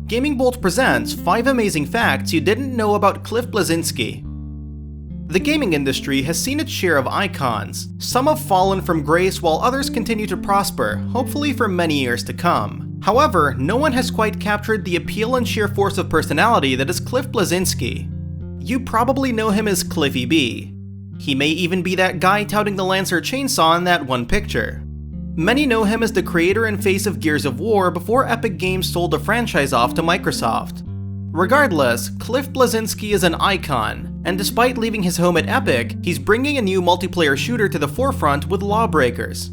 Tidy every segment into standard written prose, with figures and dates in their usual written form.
Gaming Bolt presents 5 amazing facts you didn't know about Cliff Bleszinski. The gaming industry has seen its share of icons. Some have fallen from grace while others continue to prosper, hopefully for many years to come. However, no one has quite captured the appeal and sheer force of personality that is Cliff Bleszinski. You probably know him as Cliffy B. He may even be that guy touting the Lancer chainsaw in that one picture. Many know him as the creator and face of Gears of War before Epic Games sold the franchise off to Microsoft. Regardless, Cliff Bleszinski is an icon, and despite leaving his home at Epic, he's bringing a new multiplayer shooter to the forefront with Lawbreakers.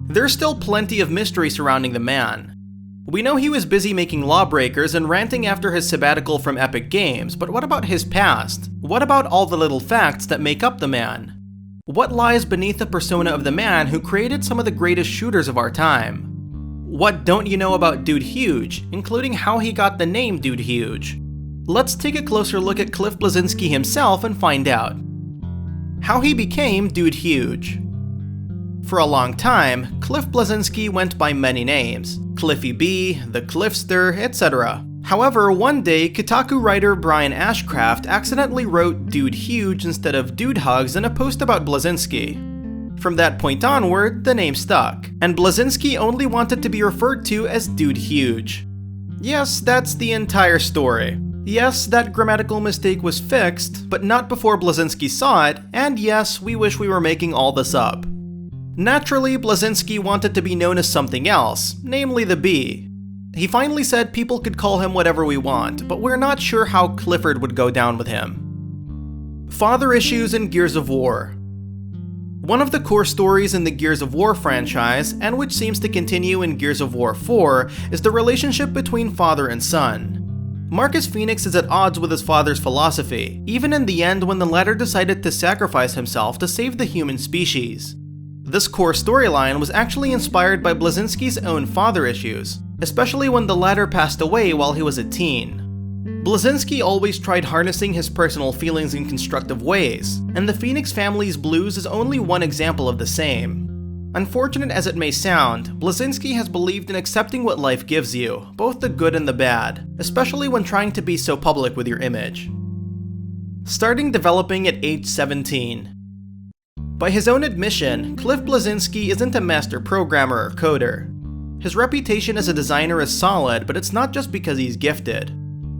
There's still plenty of mystery surrounding the man. We know he was busy making Lawbreakers and ranting after his sabbatical from Epic Games, but what about his past? What about all the little facts that make up the man? What lies beneath the persona of the man who created some of the greatest shooters of our time? What don't you know about Dude Huge, including how he got the name Dude Huge? Let's take a closer look at Cliff Bleszinski himself and find out. How he became Dude Huge. For a long time, Cliff Bleszinski went by many names: Cliffy B, the Cliffster, etc. However, one day, Kotaku writer Brian Ashcraft accidentally wrote Dude Huge instead of Dude Hugs in a post about Bleszinski. From that point onward, the name stuck, and Bleszinski only wanted to be referred to as Dude Huge. Yes, that's the entire story. Yes, that grammatical mistake was fixed, but not before Bleszinski saw it, and yes, we wish we were making all this up. Naturally, Bleszinski wanted to be known as something else, namely the Bee. He finally said people could call him whatever we want, but we're not sure how Clifford would go down with him. Father issues in Gears of War. One of the core stories in the Gears of War franchise, and which seems to continue in Gears of War 4, is the relationship between father and son. Marcus Phoenix is at odds with his father's philosophy, even in the end when the latter decided to sacrifice himself to save the human species. This core storyline was actually inspired by Bleszinski's own father issues, especially when the latter passed away while he was a teen. Bleszinski always tried harnessing his personal feelings in constructive ways, and the Phoenix family's blues is only one example of the same. Unfortunate as it may sound, Bleszinski has believed in accepting what life gives you, both the good and the bad, especially when trying to be so public with your image. Starting developing at age 17. By his own admission, Cliff Bleszinski isn't a master programmer or coder. His reputation as a designer is solid, but it's not just because he's gifted.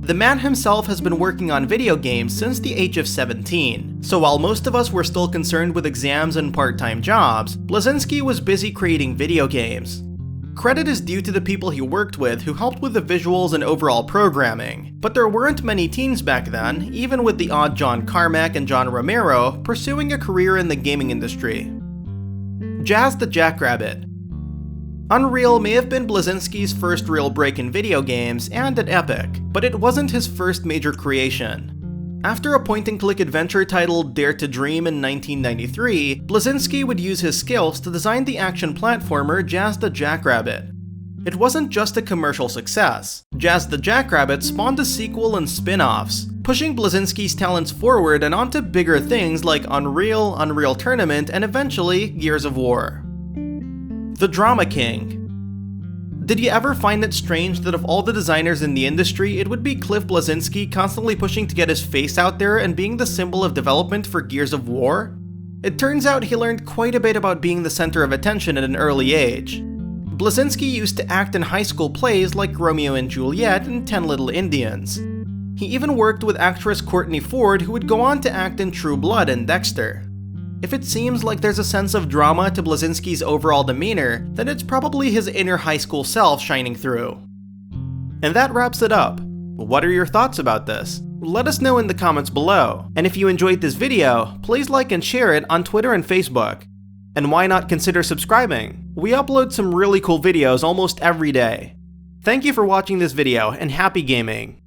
The man himself has been working on video games since the age of 17, so while most of us were still concerned with exams and part-time jobs, Bleszinski was busy creating video games. Credit is due to the people he worked with who helped with the visuals and overall programming, but there weren't many teens back then, even with the odd John Carmack and John Romero pursuing a career in the gaming industry. Jazz the Jackrabbit. Unreal may have been Bleszinski's first real break in video games and at Epic, but it wasn't his first major creation. After a point-and-click adventure titled Dare to Dream in 1993, Bleszinski would use his skills to design the action platformer Jazz the Jackrabbit. It wasn't just a commercial success. Jazz the Jackrabbit spawned a sequel and spin-offs, pushing Bleszinski's talents forward and onto bigger things like Unreal, Unreal Tournament, and eventually Gears of War. The Drama King. Did you ever find it strange that of all the designers in the industry, it would be Cliff Bleszinski constantly pushing to get his face out there and being the symbol of development for Gears of War? It turns out he learned quite a bit about being the center of attention at an early age. Bleszinski used to act in high school plays like Romeo and Juliet and 10 Little Indians. He even worked with actress Courtney Ford, who would go on to act in True Blood and Dexter. If it seems like there's a sense of drama to Bleszinski's overall demeanor, then it's probably his inner high school self shining through. And that wraps it up. What are your thoughts about this? Let us know in the comments below. And if you enjoyed this video, please like and share it on Twitter and Facebook. And why not consider subscribing? We upload some really cool videos almost every day. Thank you for watching this video, and happy gaming!